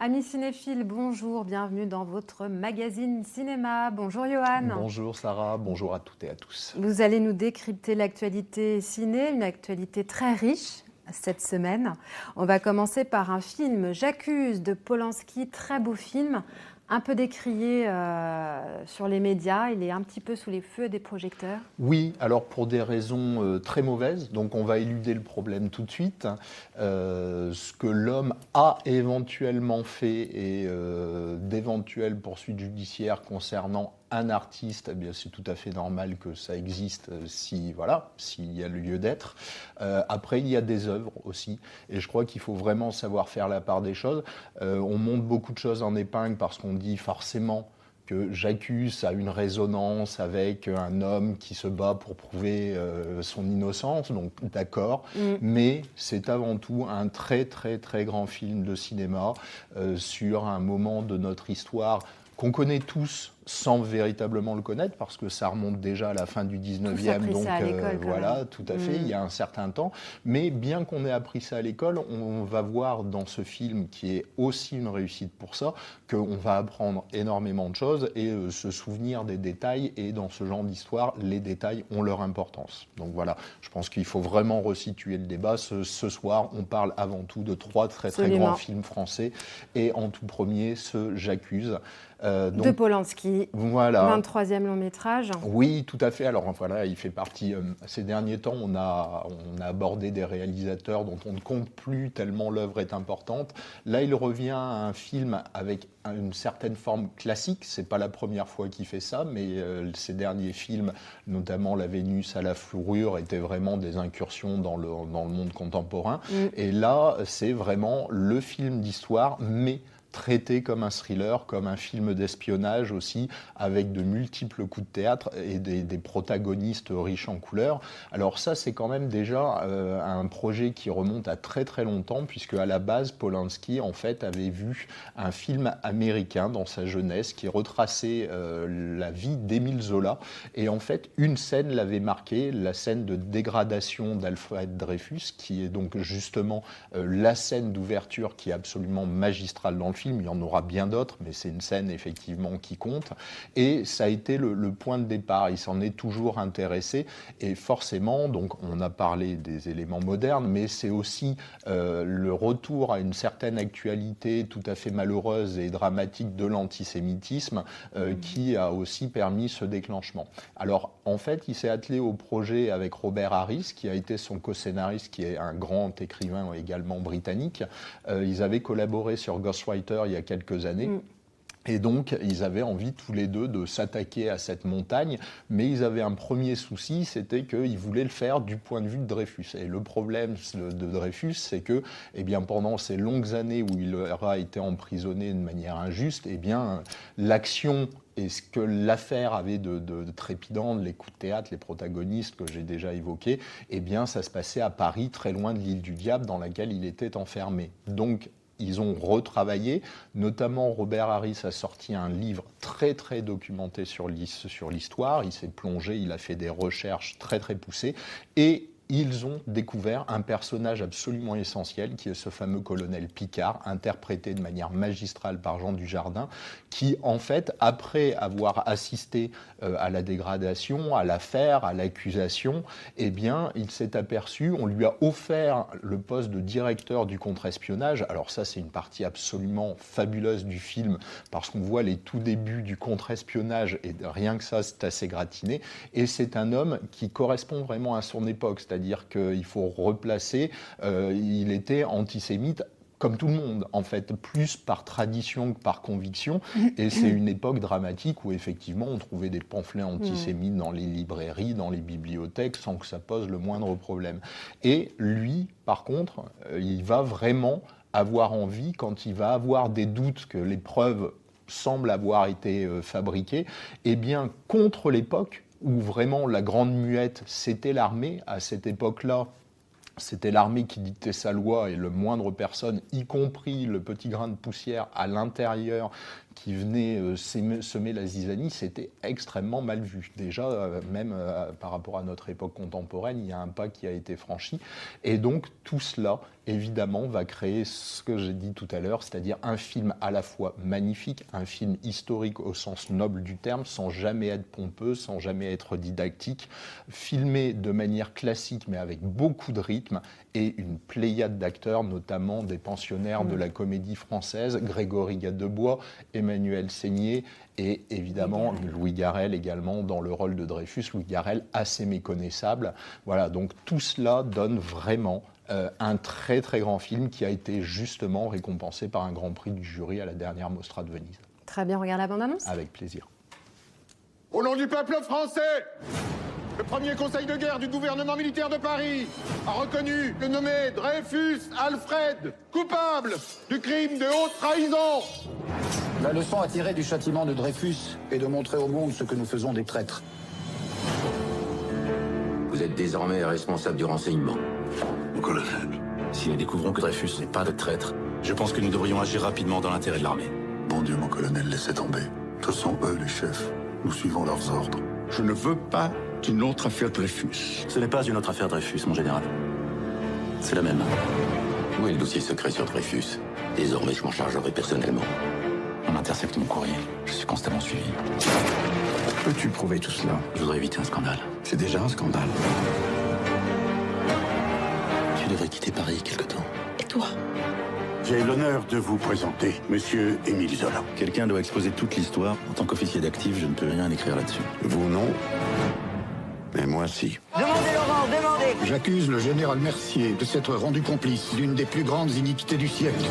Amis cinéphiles, bonjour, bienvenue dans votre magazine cinéma. Bonjour Johan. Bonjour Sarah, bonjour à toutes et à tous. Vous allez nous décrypter l'actualité ciné, une actualité très riche cette semaine. On va commencer par un film, J'accuse de Polanski, très beau film, un peu décrié sur les médias, il est un petit peu sous les feux des projecteurs. Oui, alors pour des raisons très mauvaises, donc on va éluder le problème tout de suite. Ce que l'homme a éventuellement fait et d'éventuelles poursuites judiciaires concernant un artiste, eh bien c'est tout à fait normal que ça existe s'il y a le lieu d'être. Après, il y a des œuvres aussi, et je crois qu'il faut vraiment savoir faire la part des choses. On monte beaucoup de choses en épingle parce qu'on dit forcément que J'accuse a une résonance avec un homme qui se bat pour prouver son innocence, donc d'accord, mais c'est avant tout un très très très grand film de cinéma sur un moment de notre histoire qu'on connaît tous sans véritablement le connaître, parce que ça remonte déjà à la fin du 19e, donc ça à l'école, voilà, même. tout à fait, il y a un certain temps. Mais bien qu'on ait appris ça à l'école, on va voir dans ce film, qui est aussi une réussite pour ça, qu'on va apprendre énormément de choses et se souvenir des détails, et dans ce genre d'histoire, les détails ont leur importance. Donc voilà, je pense qu'il faut vraiment resituer le débat. Ce soir, on parle avant tout de trois très très grands films français, et en tout premier, ce J'accuse. De Polanski, voilà. 23e long métrage. Oui, tout à fait. Alors voilà, il fait partie. Ces derniers temps, on a abordé des réalisateurs dont on ne compte plus tellement l'œuvre est importante. Là, il revient à un film avec une certaine forme classique. C'est pas la première fois qu'il fait ça, mais ces derniers films, notamment La Vénus à la fourrure, étaient vraiment des incursions dans le monde contemporain. Et là, c'est vraiment le film d'histoire, mais traité comme un thriller, comme un film d'espionnage aussi, avec de multiples coups de théâtre et des protagonistes riches en couleurs. Alors ça, c'est quand même déjà un projet qui remonte à très très longtemps, puisque à la base, Polanski en fait avait vu un film américain dans sa jeunesse qui retraçait la vie d'Émile Zola, et en fait une scène l'avait marqué, la scène de dégradation d'Alfred Dreyfus, qui est donc justement la scène d'ouverture qui est absolument magistrale dans le film. Il y en aura bien d'autres, mais c'est une scène effectivement qui compte. Et ça a été le point de départ. Il s'en est toujours intéressé. Et forcément, donc on a parlé des éléments modernes, mais c'est aussi le retour à une certaine actualité tout à fait malheureuse et dramatique de l'antisémitisme qui a aussi permis ce déclenchement. Alors en fait, il s'est attelé au projet avec Robert Harris, qui a été son co-scénariste, qui est un grand écrivain également britannique. Ils avaient collaboré sur Ghostwriter il y a quelques années. Et donc, ils avaient envie tous les deux de s'attaquer à cette montagne, mais ils avaient un premier souci, c'était qu'ils voulaient le faire du point de vue de Dreyfus. Et le problème de Dreyfus, c'est que, eh bien, pendant ces longues années où il aura été emprisonné de manière injuste, eh bien, l'action et ce que l'affaire avait de trépidant, les coups de théâtre, les protagonistes que j'ai déjà évoqués, eh bien, ça se passait à Paris, très loin de l'île du Diable, dans laquelle il était enfermé. Donc, ils ont retravaillé, notamment Robert Harris a sorti un livre très très documenté sur l'histoire, il s'est plongé, il a fait des recherches très très poussées, et ils ont découvert un personnage absolument essentiel qui est ce fameux colonel Picard, interprété de manière magistrale par Jean Dujardin, qui en fait, après avoir assisté à la dégradation, à l'affaire, à l'accusation, eh bien, il s'est aperçu, on lui a offert le poste de directeur du contre-espionnage. Alors ça, c'est une partie absolument fabuleuse du film, parce qu'on voit les tout débuts du contre-espionnage, et rien que ça, c'est assez gratiné. Et c'est un homme qui correspond vraiment à son époque, c'est-à-dire qu'il faut replacer, il était antisémite comme tout le monde, en fait, plus par tradition que par conviction. Et c'est une époque dramatique où, effectivement, on trouvait des pamphlets antisémites dans les librairies, dans les bibliothèques, sans que ça pose le moindre problème. Et lui, par contre, il va vraiment avoir envie, quand il va avoir des doutes que les preuves semblent avoir été fabriquées, eh bien, contre l'époque, où vraiment la grande muette, c'était l'armée. À cette époque-là, c'était l'armée qui dictait sa loi, et le moindre personne, y compris le petit grain de poussière à l'intérieur, qui venait semer la zizanie, c'était extrêmement mal vu. Déjà, même par rapport à notre époque contemporaine, il y a un pas qui a été franchi. Et donc, tout cela, évidemment, va créer ce que j'ai dit tout à l'heure, c'est-à-dire un film à la fois magnifique, un film historique au sens noble du terme, sans jamais être pompeux, sans jamais être didactique, filmé de manière classique, mais avec beaucoup de rythme, et une pléiade d'acteurs, notamment des pensionnaires de la comédie française, Grégory Gadebois, Emmanuel Seigné, et évidemment Louis Garrel également dans le rôle de Dreyfus, Louis Garrel assez méconnaissable. Voilà, donc tout cela donne vraiment un très très grand film qui a été justement récompensé par un grand prix du jury à la dernière Mostra de Venise. Très bien, on regarde la bande-annonce ? Avec plaisir. Au nom du peuple français, le premier conseil de guerre du gouvernement militaire de Paris a reconnu le nommé Dreyfus Alfred coupable du crime de haute trahison. La leçon à tirer du châtiment de Dreyfus est de montrer au monde ce que nous faisons des traîtres. Vous êtes désormais responsable du renseignement. Mon colonel, si nous découvrons que Dreyfus n'est pas de traître, je pense que nous devrions agir rapidement dans l'intérêt de l'armée. Bon Dieu, mon colonel, laissez tomber. Ce sont eux les chefs. Nous suivons leurs ordres. Je ne veux pas d'une autre affaire Dreyfus. Ce n'est pas une autre affaire Dreyfus, mon général. C'est la même. Où est le dossier secret sur Dreyfus? Désormais, je m'en chargerai personnellement. On intercepte mon courrier. Je suis constamment suivi. Peux-tu prouver tout cela? Je voudrais éviter un scandale. C'est déjà un scandale. Tu devrais quitter Paris quelque temps. Et toi? J'ai l'honneur de vous présenter Monsieur Émile Zola. Quelqu'un doit exposer toute l'histoire. En tant qu'officier d'actif, je ne peux rien écrire là-dessus. Vous non, mais moi si. Demandez, Laurent, demandez! J'accuse le général Mercier de s'être rendu complice d'une des plus grandes iniquités du siècle.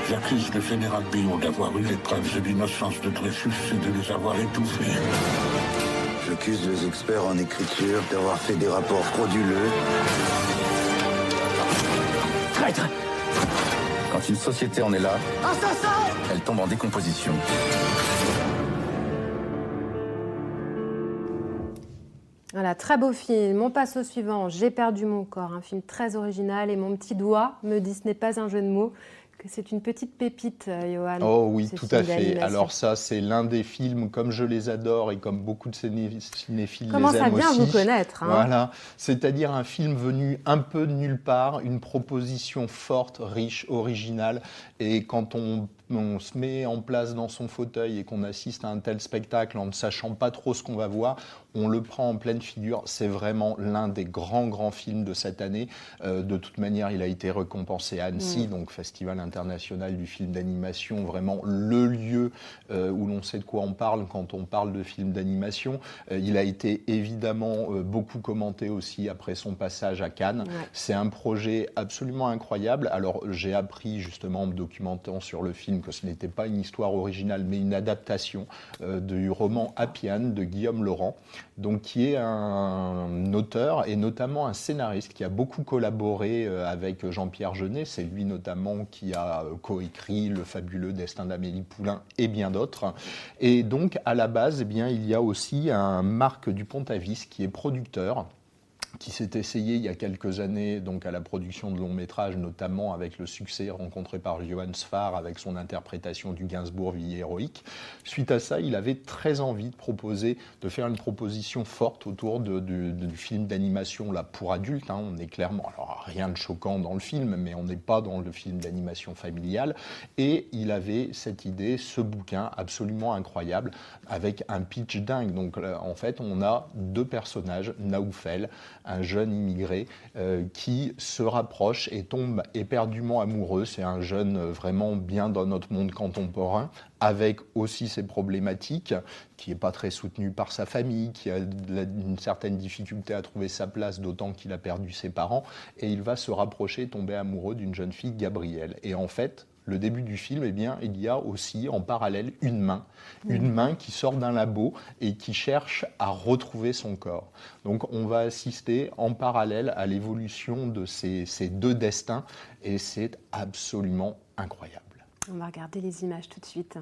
J'accuse le général Billon d'avoir eu les preuves de l'innocence de Dreyfus et de les avoir étouffées. J'accuse les experts en écriture d'avoir fait des rapports frauduleux. Traître! Quand une société en est là, elle tombe en décomposition. Voilà, très beau film. On passe au suivant. J'ai perdu mon corps. Un film très original. Et mon petit doigt me dit, ce n'est pas un jeu de mots, que c'est une petite pépite, Johan. Oh oui, tout à fait. Alors ça, c'est l'un des films, comme je les adore et comme beaucoup de cinéphiles Commence les aiment à bien aussi. vous connaître. Hein. Voilà, c'est-à-dire un film venu un peu de nulle part, une proposition forte, riche, originale. Et quand on se met en place dans son fauteuil et qu'on assiste à un tel spectacle en ne sachant pas trop ce qu'on va voir, on le prend en pleine figure. C'est vraiment l'un des grands films de cette année. De toute manière, il a été récompensé à Annecy, donc Festival international du film d'animation, vraiment le lieu où l'on sait de quoi on parle quand on parle de film d'animation. Il a été évidemment beaucoup commenté aussi après son passage à Cannes. Ouais. C'est un projet absolument incroyable. Alors, j'ai appris justement en me documentant sur le film que ce n'était pas une histoire originale, mais une adaptation du roman Happy End de Guillaume Laurent, donc qui est un auteur et notamment un scénariste qui a beaucoup collaboré avec Jean-Pierre Jeunet. C'est lui notamment qui a coécrit Le fabuleux destin d'Amélie Poulain et bien d'autres. Et donc à la base, eh bien, il y a aussi un Marc Dupont-Avis qui est producteur, qui s'est essayé il y a quelques années donc à la production de longs métrages, notamment avec le succès rencontré par Johann Sfar avec son interprétation du Gainsbourg Vie héroïque. Suite à ça, il avait très envie de faire une proposition forte autour du film d'animation là pour adultes. Hein. On est clairement, alors rien de choquant dans le film, mais on n'est pas dans le film d'animation familiale. Et il avait cette idée, ce bouquin absolument incroyable, avec un pitch dingue. Donc en fait, on a deux personnages, Naoufel, un jeune immigré qui se rapproche et tombe éperdument amoureux. C'est un jeune vraiment bien dans notre monde contemporain, avec aussi ses problématiques, qui n'est pas très soutenu par sa famille, qui a une certaine difficulté à trouver sa place, d'autant qu'il a perdu ses parents, et il va se rapprocher, tomber amoureux d'une jeune fille, Gabrielle. Et en fait, le début du film, eh bien, il y a aussi en parallèle une main qui sort d'un labo et qui cherche à retrouver son corps. Donc on va assister en parallèle à l'évolution de ces deux destins et c'est absolument incroyable. On va regarder les images tout de suite.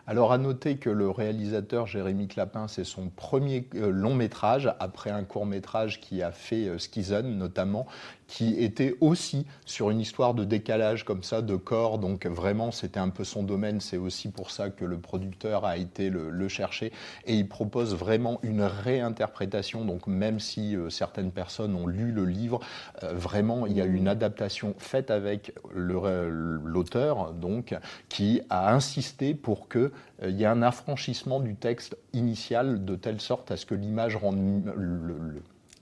Alors à noter que le réalisateur Jérémy Clapin, c'est son premier long métrage, après un court métrage qui a fait Skizzen notamment, qui était aussi sur une histoire de décalage comme ça, de corps, donc vraiment c'était un peu son domaine, c'est aussi pour ça que le producteur a été le chercher, et il propose vraiment une réinterprétation, donc même si certaines personnes ont lu le livre, vraiment il y a une adaptation faite avec l'auteur, donc, qui a insisté pour qu'il y ait un affranchissement du texte initial de telle sorte à ce que l'image rende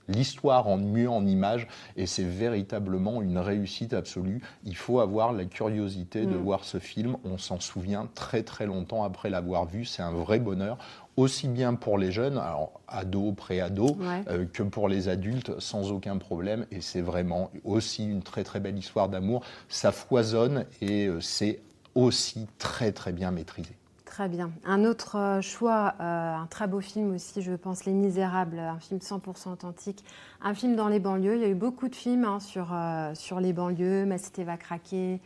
l'histoire rend mieux en image, et c'est véritablement une réussite absolue. Il faut avoir la curiosité de voir ce film. On s'en souvient très très longtemps après l'avoir vu. C'est un vrai bonheur, aussi bien pour les jeunes, alors ados, pré-ados, que pour les adultes, sans aucun problème. Et c'est vraiment aussi une très très belle histoire d'amour. Ça foisonne et c'est aussi très très bien maîtrisé. Très bien. Un autre choix, un très beau film aussi, je pense, Les Misérables, un film 100% authentique, un film dans les banlieues. Il y a eu beaucoup de films sur les banlieues, Ma cité va craquer,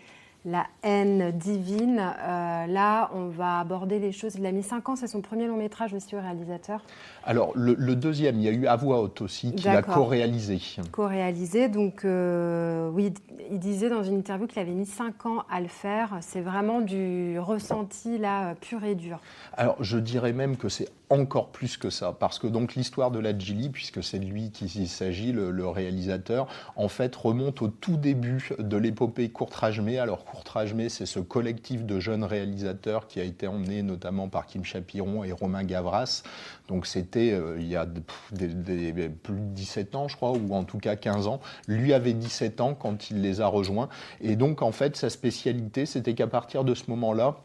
La haine divine. Là, on va aborder les choses. Il a mis 5 ans, c'est son premier long métrage aussi au réalisateur. Alors, le deuxième, il y a eu À voix haute aussi, qu'il a co-réalisé. Co-réalisé, donc oui, il disait dans une interview qu'il avait mis 5 ans à le faire. C'est vraiment du ressenti, là, pur et dur. Alors, je dirais même que c'est encore plus que ça, parce que donc l'histoire de Ladjili, puisque c'est de lui qu'il s'agit, le réalisateur, en fait remonte au tout début de l'épopée Courtrajmé. Alors Courtrajmé, c'est ce collectif de jeunes réalisateurs qui a été emmené notamment par Kim Chapiron et Romain Gavras. Donc c'était il y a plus de 17 ans, je crois, ou en tout cas 15 ans. Lui avait 17 ans quand il les a rejoints. Et donc en fait, sa spécialité, c'était qu'à partir de ce moment-là,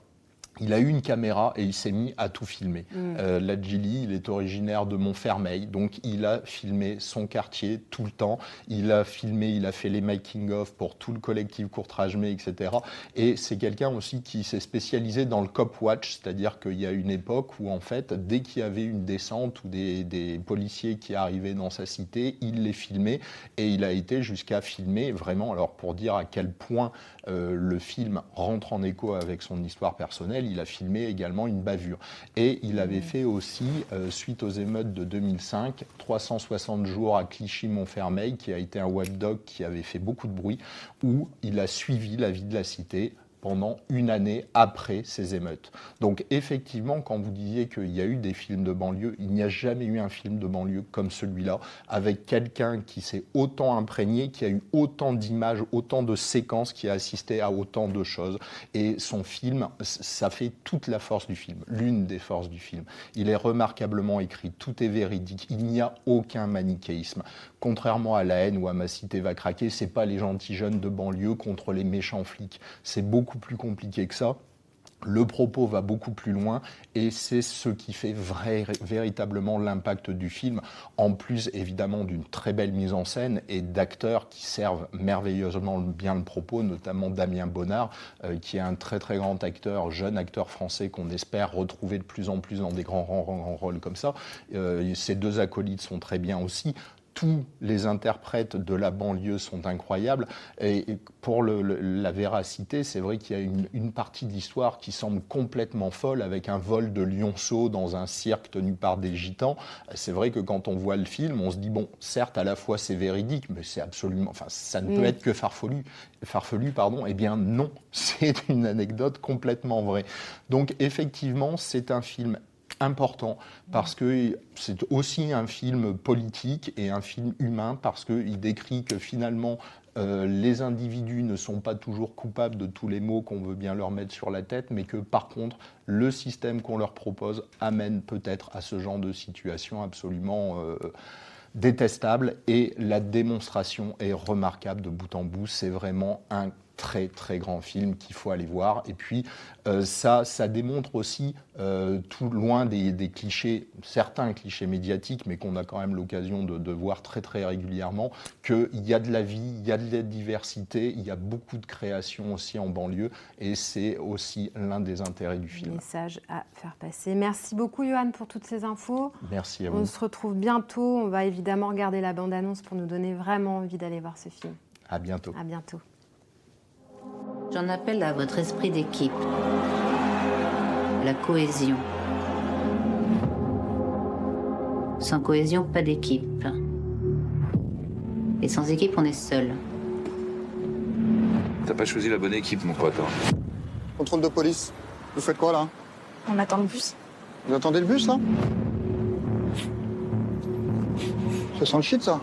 il a eu une caméra et il s'est mis à tout filmer. Ladjili, il est originaire de Montfermeil, donc il a filmé son quartier tout le temps. Il a filmé, il a fait les making-of pour tout le collectif Courtrajmé, etc. Et c'est quelqu'un aussi qui s'est spécialisé dans le cop watch, c'est-à-dire qu'il y a une époque où en fait, dès qu'il y avait une descente ou des policiers qui arrivaient dans sa cité, il les filmait, et il a été jusqu'à filmer vraiment, alors pour dire à quel point le film rentre en écho avec son histoire personnelle, il a filmé également une bavure. Et il avait fait aussi, suite aux émeutes de 2005, 360 jours à Clichy-Montfermeil, qui a été un webdoc qui avait fait beaucoup de bruit, où il a suivi la vie de la cité pendant une année après ces émeutes. Donc effectivement, quand vous disiez qu'il y a eu des films de banlieue, il n'y a jamais eu un film de banlieue comme celui-là, avec quelqu'un qui s'est autant imprégné, qui a eu autant d'images, autant de séquences, qui a assisté à autant de choses. Et son film, ça fait toute la force du film, l'une des forces du film. Il est remarquablement écrit, tout est véridique, il n'y a aucun manichéisme. Contrairement à La haine ou à Ma cité va craquer, c'est pas les gentils jeunes de banlieue contre les méchants flics. C'est beaucoup plus compliqué que ça. Le propos va beaucoup plus loin et c'est ce qui fait véritablement l'impact du film, en plus évidemment d'une très belle mise en scène et d'acteurs qui servent merveilleusement bien le propos, notamment Damien Bonnard, qui est un très très grand acteur, jeune acteur français qu'on espère retrouver de plus en plus dans des grands rôles comme ça. Ses deux acolytes sont très bien aussi. Tous les interprètes de la banlieue sont incroyables. Et pour la véracité, c'est vrai qu'il y a une partie de l'histoire qui semble complètement folle, avec un vol de lionceaux dans un cirque tenu par des gitans. C'est vrai que quand on voit le film, on se dit, bon, certes, à la fois c'est véridique, mais c'est absolument, enfin, ça ne peut être que farfelu, pardon. Eh bien non, c'est une anecdote complètement vraie. Donc effectivement, c'est un film important parce que c'est aussi un film politique et un film humain, parce qu'il décrit que finalement les individus ne sont pas toujours coupables de tous les maux qu'on veut bien leur mettre sur la tête, mais que par contre le système qu'on leur propose amène peut-être à ce genre de situation absolument détestable, et la démonstration est remarquable de bout en bout. C'est vraiment un très très grand film qu'il faut aller voir. Et puis ça démontre aussi, tout loin des clichés, certains clichés médiatiques, mais qu'on a quand même l'occasion de voir très très régulièrement, qu'il y a de la vie, il y a de la diversité, il y a beaucoup de création aussi en banlieue, et c'est aussi l'un des intérêts du film. Message à faire passer. Merci beaucoup Johan pour toutes ces infos. Merci à vous. On se retrouve bientôt. On va évidemment regarder la bande-annonce pour nous donner vraiment envie d'aller voir ce film. À bientôt. À bientôt. J'en appelle à votre esprit d'équipe. la cohésion. Sans cohésion, pas d'équipe. Et sans équipe, on est seul. T'as pas choisi la bonne équipe, mon pote. Hein. Contrôle de police. Vous faites quoi, là? On attend le bus. Vous attendez le bus, là? Ça sent le shit, ça.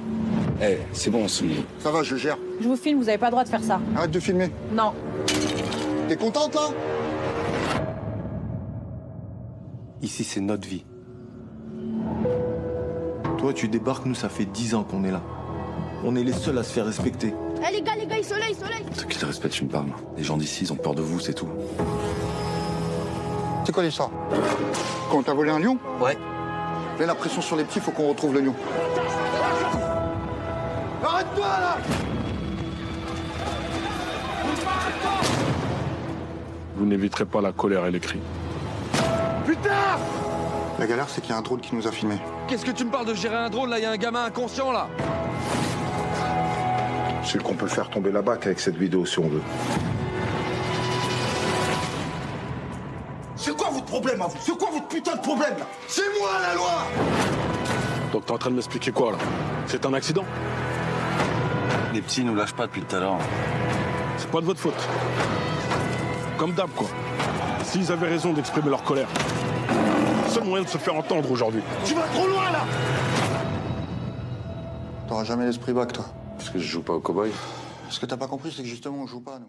Eh, c'est bon, c'est... Ça va, je gère. Je vous filme, vous avez pas le droit de faire ça. Arrête de filmer. Non. T'es contente, là? Ici, c'est notre vie. Toi, tu débarques, nous, ça fait 10 ans qu'on est là. On est les seuls à se faire respecter. Eh les gars, soleil! Ceux qui te respectent, tu me parles. Les gens d'ici, ils ont peur de vous, c'est tout. C'est quoi l'histoire? Quand t'as volé un lion? Ouais. Mets la pression sur les petits, faut qu'on retrouve le lion. Arrête-toi, là! Vous n'éviterez pas la colère et les cris. Putain! La galère, c'est qu'il y a un drone qui nous a filmés. Qu'est-ce que tu me parles de gérer un drone, là? Il y a un gamin inconscient, là. C'est qu'on peut faire tomber la BAC avec cette vidéo, si on veut. C'est quoi votre problème à vous? C'est quoi votre putain de problème là? C'est moi la loi! Donc t'es en train de m'expliquer quoi, là? C'est un accident? Les petits nous lâchent pas depuis tout à l'heure. C'est pas de votre faute. Comme d'hab, quoi. S'ils avaient raison d'exprimer leur colère. Seul moyen de se faire entendre aujourd'hui. Tu vas trop loin là! T'auras jamais l'esprit bac, toi. Parce que je joue pas au cow-boy. Ce que t'as pas compris, c'est que justement, on joue pas, nous.